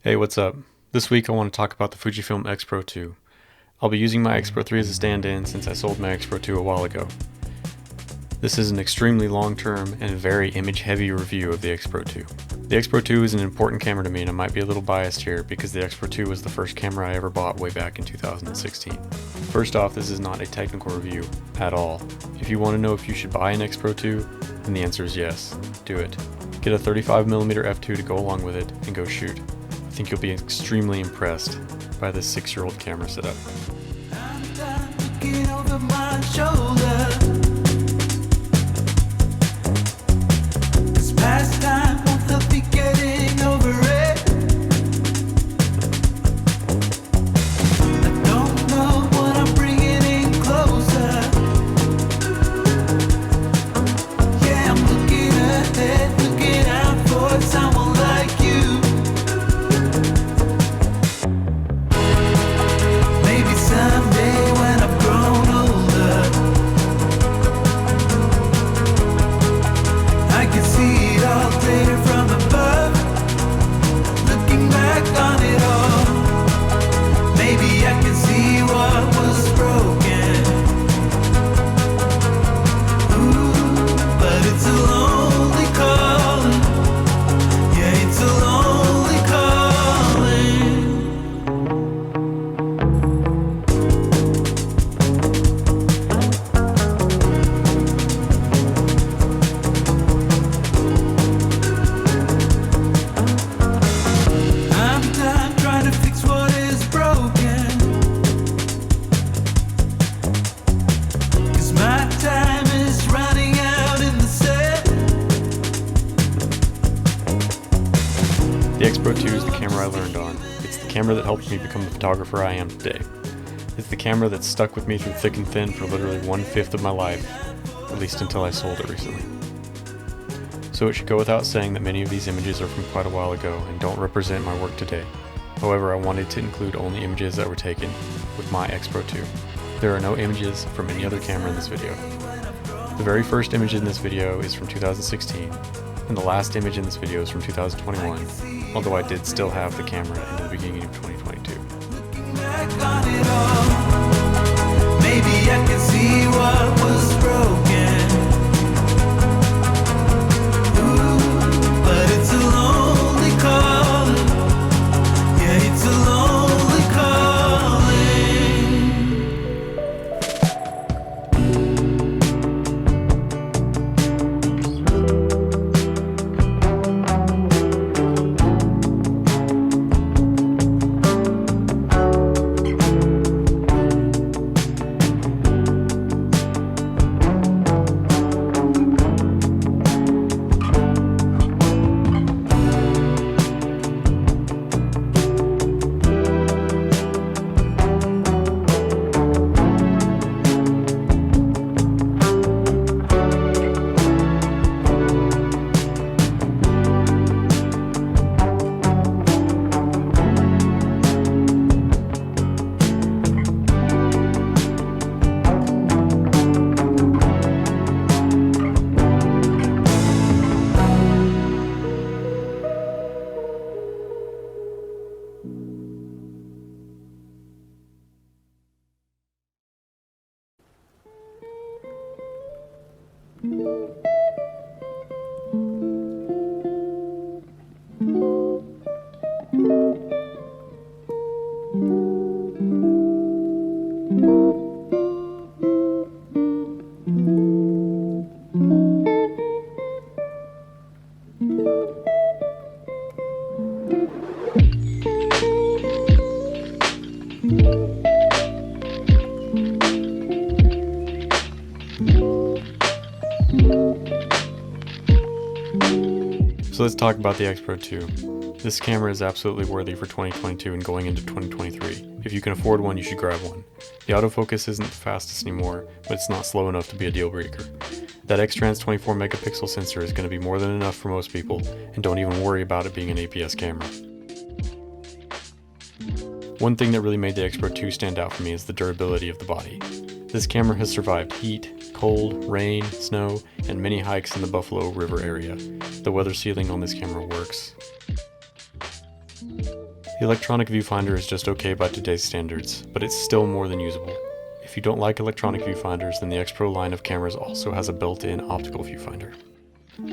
Hey, what's up? This week I want to talk about the Fujifilm Xpro2. I'll be using my Xpro3 as a stand-in since I sold my Xpro2 a while ago. This is an extremely long-term and very image-heavy review of the Xpro2. The Xpro2 is an important camera to me, and I might be a little biased here because the Xpro2 was the first camera I ever bought way back in 2016. First off, this is not a technical review at all. If you want to know if you should buy an Xpro2, then the answer is yes, do it. Get a 35mm f2 to go along with it and go shoot. I think you'll be extremely impressed by this 6-year-old camera setup. The Xpro2 is the camera I learned on. It's the camera that helped me become the photographer I am today. It's the camera that stuck with me through thick and thin for literally 1/5 of my life, at least until I sold it recently. So it should go without saying that many of these images are from quite a while ago and don't represent my work today. However, I wanted to include only images that were taken with my Xpro2. There are no images from any other camera in this video. The very first image in this video is from 2016, and the last image in this video is from 2021, although I did still have the camera into the beginning of 2022. Maybe I can see what was broken. Ooh, but it's a lonely calling. Yeah, it's a lonely calling. So let's talk about the Xpro2. This camera is absolutely worthy for 2022 and going into 2023. If you can afford one, you should grab one. The autofocus isn't the fastest anymore, but it's not slow enough to be a deal breaker. That X-Trans 24 megapixel sensor is going to be more than enough for most people, and don't even worry about it being an APS camera. One thing that really made the Xpro2 stand out for me is the durability of the body. This camera has survived heat, cold, rain, snow, and many hikes in the Buffalo River area. The weather sealing on this camera works. The electronic viewfinder is just okay by today's standards, but it's still more than usable. If you don't like electronic viewfinders, then the Xpro line of cameras also has a built-in optical viewfinder.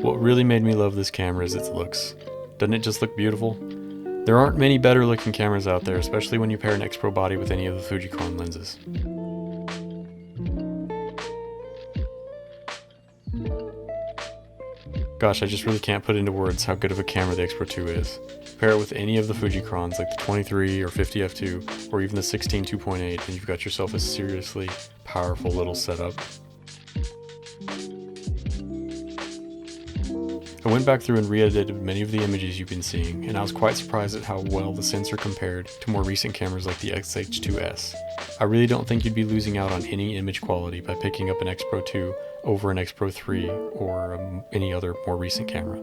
What really made me love this camera is its looks. Doesn't it just look beautiful? There aren't many better looking cameras out there, especially when you pair an Xpro body with any of the Fujifilm lenses. Gosh, I just really can't put into words how good of a camera the Xpro2 is. Pair it with any of the Fujicrons like the 23 or 50 f2 or even the 16 2.8 and you've got yourself a seriously powerful little setup. I went back through and re-edited many of the images you've been seeing, and I was quite surprised at how well the sensor compared to more recent cameras like the X-H2S. I really don't think you'd be losing out on any image quality by picking up an Xpro2 over an Xpro3 or any other more recent camera.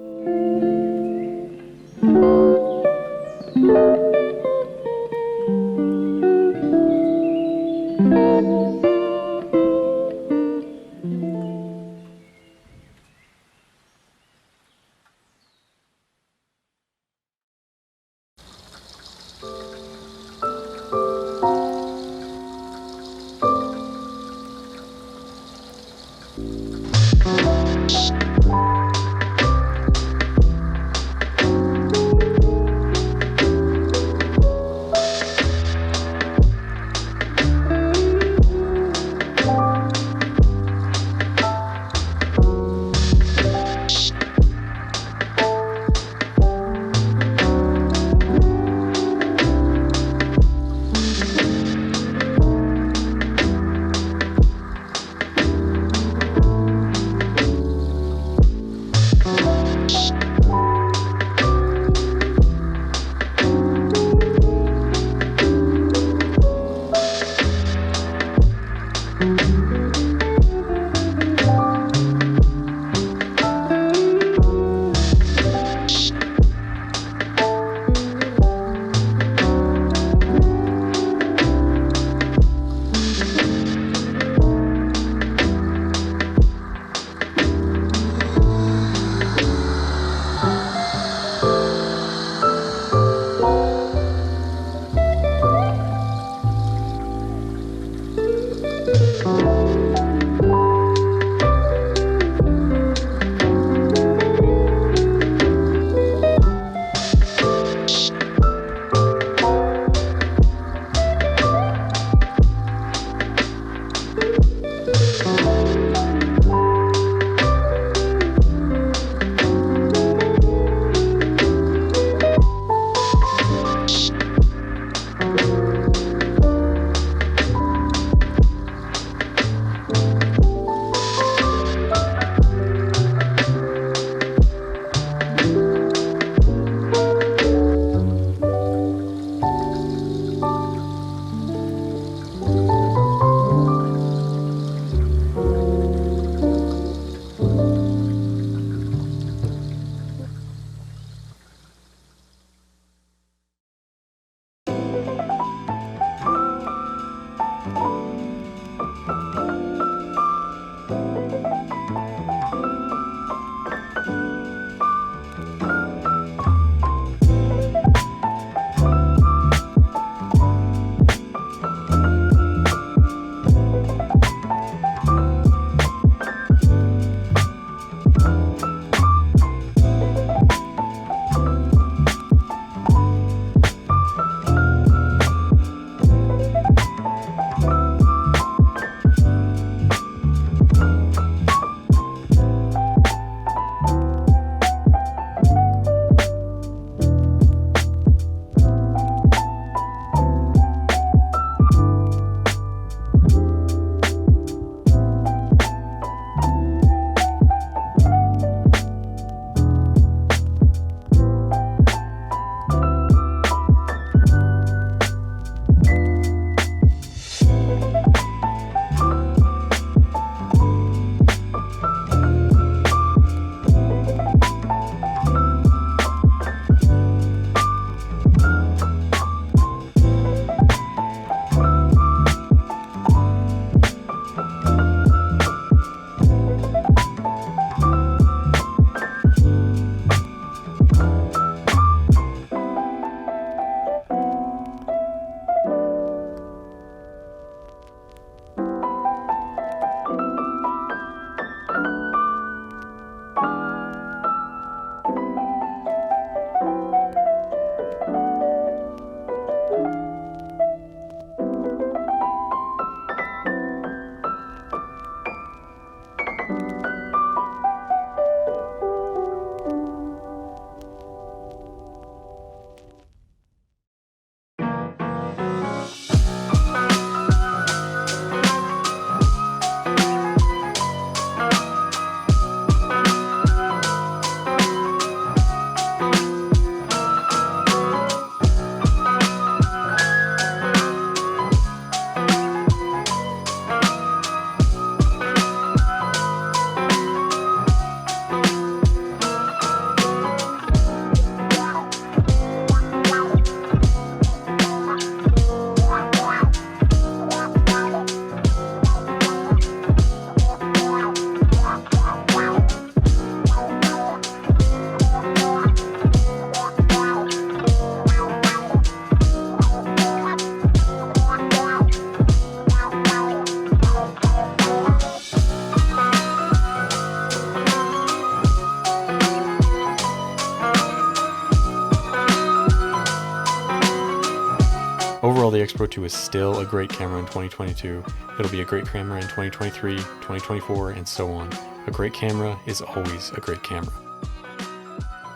all, the Xpro 2 is still a great camera in 2022. It'll be a great camera in 2023, 2024, and so on. A great camera is always a great camera.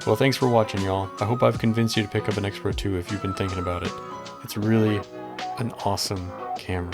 Well, thanks for watching, y'all. I hope I've convinced you to pick up an Xpro 2 if you've been thinking about it. It's really an awesome camera.